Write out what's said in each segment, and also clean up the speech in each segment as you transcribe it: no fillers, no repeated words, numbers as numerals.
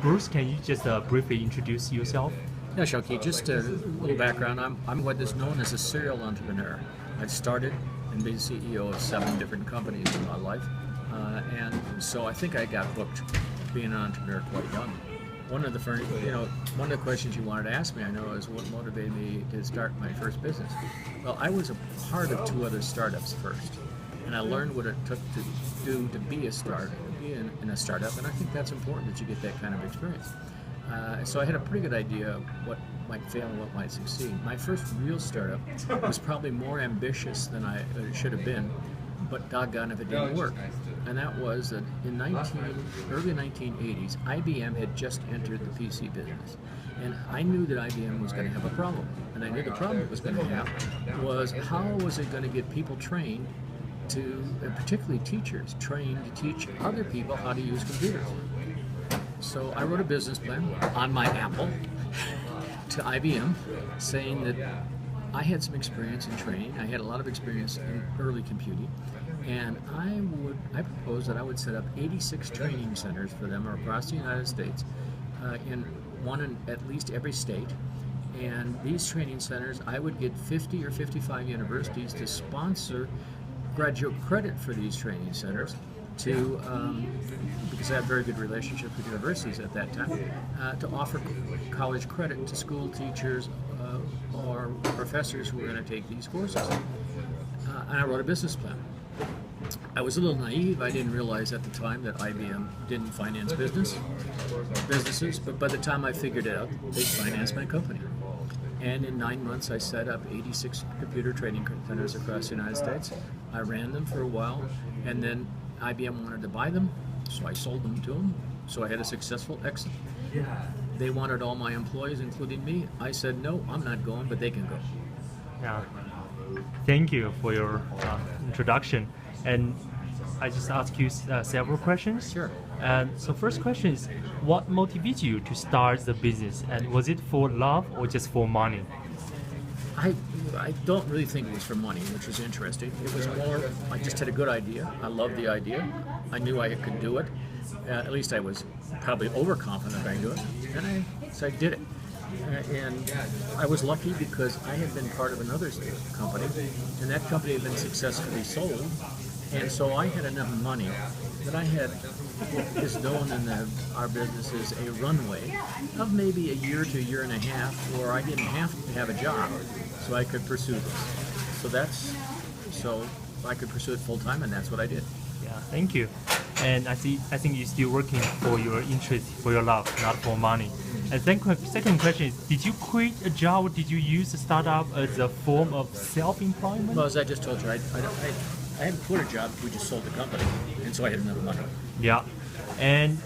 Bruce, can you just briefly introduce yourself? Yeah, Shoki, just a little background. I'm what is known as a serial entrepreneur. I started and been CEO of 7 different companies in my life. And so I think I got hooked being an entrepreneur quite young. One of the questions you wanted to ask me, I know, is what motivated me to start my first business. Well, I was a part of 2 other startups first, and I learned what it took to do to be a startup, in a startup, and I think that's important that you get that kind of experience. So I had a pretty good idea of what might fail and what might succeed. My first real startup was probably more ambitious than it should have been, but doggone if it didn't work. And that was that in early 1980s, IBM had just entered the PC business. And I knew that IBM was going to have a problem. And I knew the problem it was going to have was how was it going to get people trained to, and particularly teachers, trained to teach other people how to use computers. So I wrote a business plan on my Apple to IBM saying that I had some experience in training. I had a lot of experience in early computing, and I proposed that I would set up 86 training centers for them across the United States, in one in at least every state. And these training centers, I would get 50 or 55 universities to sponsor graduate credit for these training centers because I had very good relationships with universities at that time, to offer college credit to school teachers or professors who were going to take these courses. And I wrote a business plan. I was a little naive. I didn't realize at the time that IBM didn't finance businesses, but by the time I figured it out, they financed my company. And in 9 months, I set up 86 computer training centers across the United States. I ran them for a while, and then IBM wanted to buy them, so I sold them to them. So I had a successful exit. They wanted all my employees, including me. I said, no, I'm not going, but they can go. Yeah. Thank you for your introduction. And I just ask you several questions. Sure. So first question is, what motivated you to start the business? And was it for love or just for money? I don't really think it was for money, which was interesting. It was more, I just had a good idea. I loved the idea. I knew I could do it. At least I was probably overconfident I could do it. So I did it. And I was lucky because I had been part of another company, and that company had been successfully sold. And so I had enough money that I had, is known in our business as a runway of maybe a year to a year and a half, where I didn't have to have a job, so I could pursue this. So I could pursue it full time, and that's what I did. Yeah, thank you. And I think you're still working for your interest, for your love, not for money. And second question is, did you quit a job, or did you use a startup as a form of self-employment? Well, as I just told you, I hadn't quit a job, we just sold the company, and so I had enough money. Yeah. And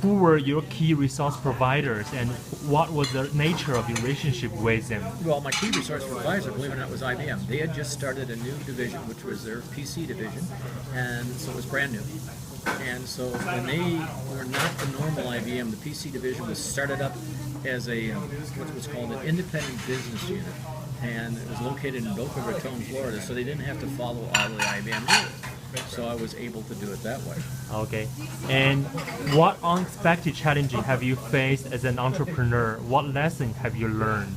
who were your key resource providers, and what was the nature of your relationship with them? Well, my key resource provider, believe it or not, was IBM. They had just started a new division, which was their PC division, and so it was brand new. And so when they were not the normal IBM, the PC division was started up as a what was called an independent business unit, and it was located in Boca Raton, Florida, so they didn't have to follow all the IBM rules. So I was able to do it that way. Okay. And what unexpected challenges have you faced as an entrepreneur? What lessons have you learned?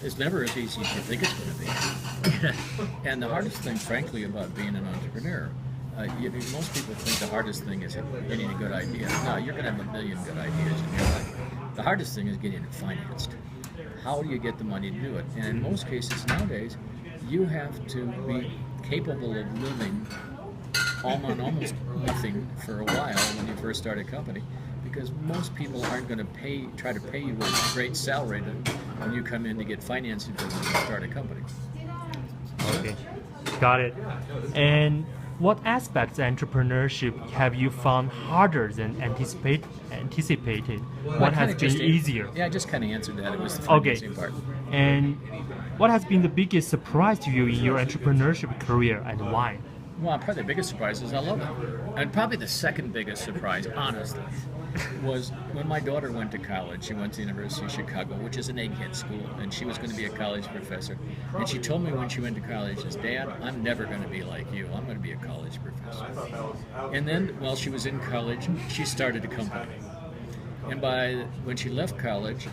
It's never as easy as you think it's going to be. And the hardest thing, frankly, about being an entrepreneur, most people think the hardest thing is getting a good idea. No, you're going to have a million good ideas in your life. The hardest thing is getting it financed. How do you get the money to do it? And in most cases nowadays, you have to be capable of living on almost nothing for a while when you first start a company, because most people aren't going to try to pay you a great salary when you come in to get financing for them to start a company. Okay, got it. And what aspects of entrepreneurship have you found harder than anticipated? What has been easier? Yeah, I just kind of answered that. It was the financing part. And what has been the biggest surprise to you in your entrepreneurship career, and why? Well, probably the biggest surprise is I love it. And probably the second biggest surprise, honestly, was when my daughter went to college. She went to the University of Chicago, which is an egghead school, and she was going to be a college professor. And she told me when she went to college, she says, "Dad, I'm never going to be like you. I'm going to be a college professor." And then while she was in college, she started a company. And when she left college,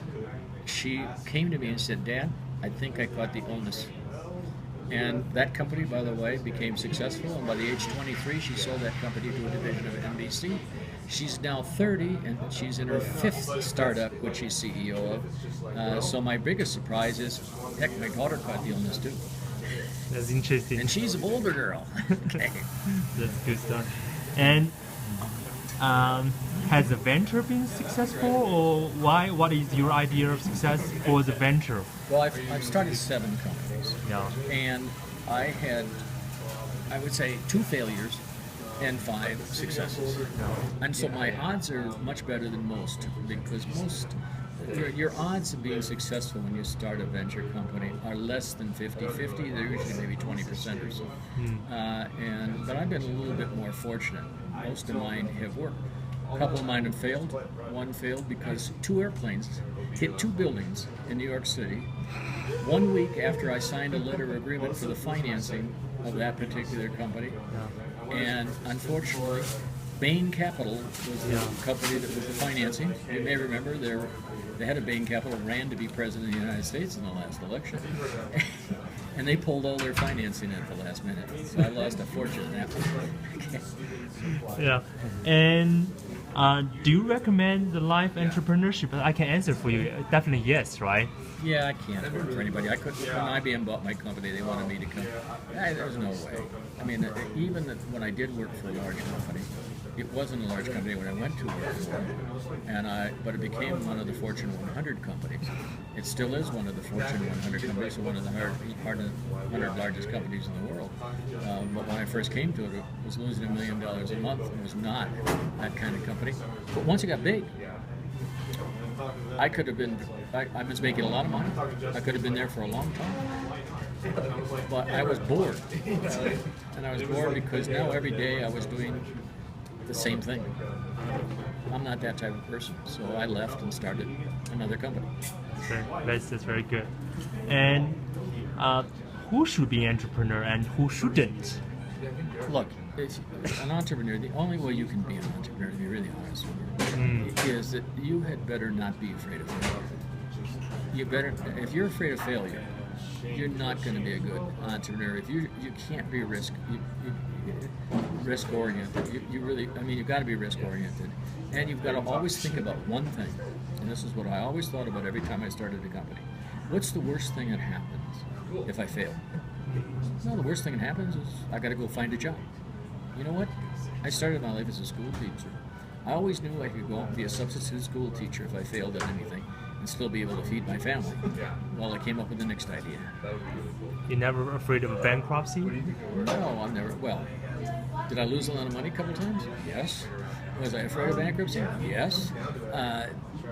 she came to me and said, "Dad, I think I caught the illness." And that company, by the way, became successful. And by the age 23, she sold that company to a division of NBC. She's now 30, and she's in her 5th startup, which she's CEO of. So my biggest surprise is, heck, my daughter caught the illness too. That's interesting. And she's a Boulder girl. Okay. That's good stuff. And has the venture been successful, or why? What is your idea of success for the venture? Well, I've started 7 companies. Yeah. And I had, I would say, 2 failures and 5 successes. And so my odds are much better than most, because your odds of being successful when you start a venture company are less than 50-50. They're usually maybe 20% or so. But I've been a little bit more fortunate. Most of mine have worked. A couple of mine have failed. One failed because 2 airplanes hit 2 buildings in New York City 1 week after I signed a letter of agreement for the financing of that particular company. And unfortunately, Bain Capital was the company that was the financing. You may remember the head of Bain Capital ran to be president of the United States in the last election. And they pulled all their financing at the last minute. So I lost a fortune in that one. Yeah. And do you recommend the life entrepreneurship? I can answer for you. Definitely yes, right? Yeah, I can't work for anybody. I couldn't. When IBM bought my company, they wanted me to come. There's no way. I mean, even when I did work for a large company, it wasn't a large company when I went to work for it, but it became one of the Fortune 100 companies. It still is one of the Fortune 100 companies, so one of the 100 largest companies in the world. But when I first came to it, it was losing $1 million a month. It was not that kind of company. But once it got big, I could have been. I was making a lot of money. I could have been there for a long time. But I was bored. And I was bored because now every day I was doing the same thing. I'm not that type of person, so I left and started another company. That's very good. And who should be an entrepreneur and who shouldn't? Look, an entrepreneur, the only way you can be an entrepreneur, to be really honest with you, is that you had better not be afraid of failure. If you're afraid of failure, you're not going to be a good entrepreneur. If you can't be risk oriented. You've got to be risk oriented, and you've got to always think about one thing. And this is what I always thought about every time I started a company. What's the worst thing that happens if I fail? Well, the worst thing that happens is I got to go find a job. You know what? I started my life as a school teacher. I always knew I could go and be a substitute school teacher if I failed at anything and still be able to feed my family. Well, I came up with the next idea. You're never afraid of bankruptcy? No, I'm never. Well, did I lose a lot of money a couple times? Yes. Was I afraid of bankruptcy? Yes.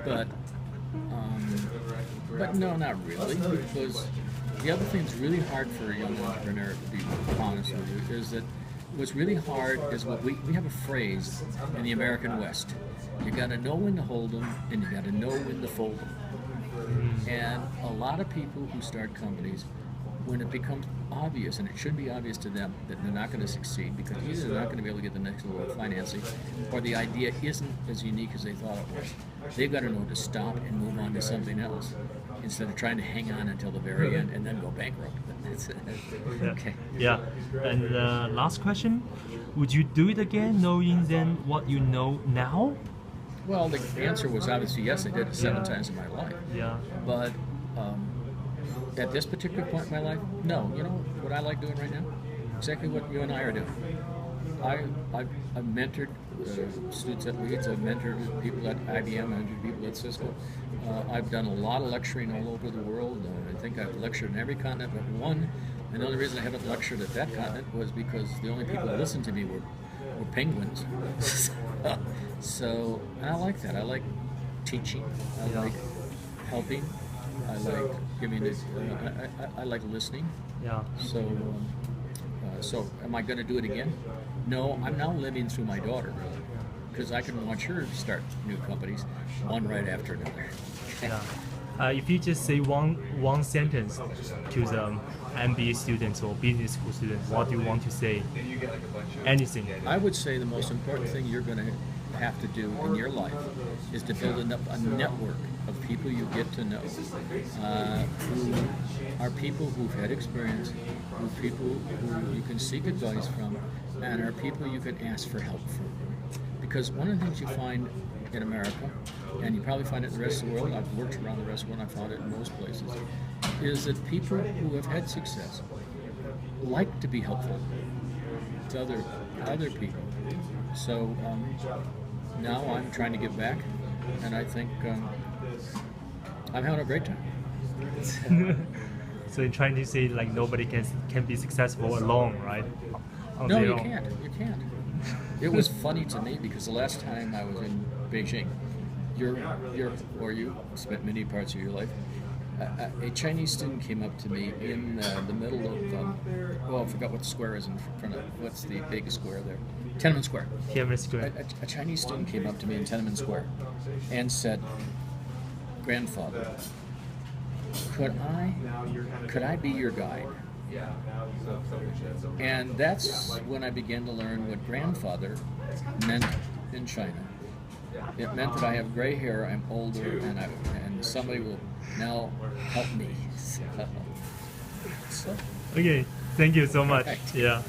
But no, not really. Because the other thing that's really hard for a young entrepreneur, to be honest with you, is that what's really hard is what we have a phrase in the American West. You got to know when to hold them, and you got to know when to fold them. And a lot of people who start companies, when it becomes obvious, and it should be obvious to them, that they're not going to succeed because either they're not going to be able to get the next level of financing, or the idea isn't as unique as they thought it was. They've got to know to stop and move on to something else instead of trying to hang on until the very end and then go bankrupt. That's it. Okay. Yeah. And last question: would you do it again, knowing then what you know now? Well, the answer was obviously yes. I did it 7 times in my life. Yeah. But at this particular point in my life, no. You know what I like doing right now? Exactly what you and I are doing. I've mentored students at Leeds. I've mentored people at IBM. I've mentored people at Cisco. I've done a lot of lecturing all over the world. I think I've lectured in every continent but one. And the only reason I haven't lectured at that continent was because the only people who listened to me were penguins. So I like that. I like teaching. I like helping. I like giving it. I like listening. Yeah. So am I going to do it again? No. I'm now living through my daughter, because I can watch her start new companies, one right after another. Yeah. If you just say one sentence to the MBA students or business school students, what do you want to say? Anything. I would say the most important thing you're going to have to do in your life is to build a network of people you get to know, who are people who've had experience, who people who you can seek advice from, and are people you can ask for help from. Because one of the things you find in America, and you probably find it in the rest of the world, I've worked around the rest of the world, I found it in most places, is that people who have had success like to be helpful to other people. So now I'm trying to give back, and I think I'm having a great time. So you're trying to say like nobody can be successful alone, right? On No, their you own. can't. You can't. It was funny to me because the last time I was in Beijing, you spent many parts of your life. A Chinese student came up to me in the middle of, I forgot what the square is in front of, what's the big square there? Tiananmen Square. Tiananmen Square. A Chinese student came up to me in Tiananmen Square and said, "Grandfather, could I be your guide?" And that's when I began to learn what grandfather meant in China. It meant that I have gray hair, I'm older, and somebody will now help me. So, Okay, thank you so much. Perfect. Yeah.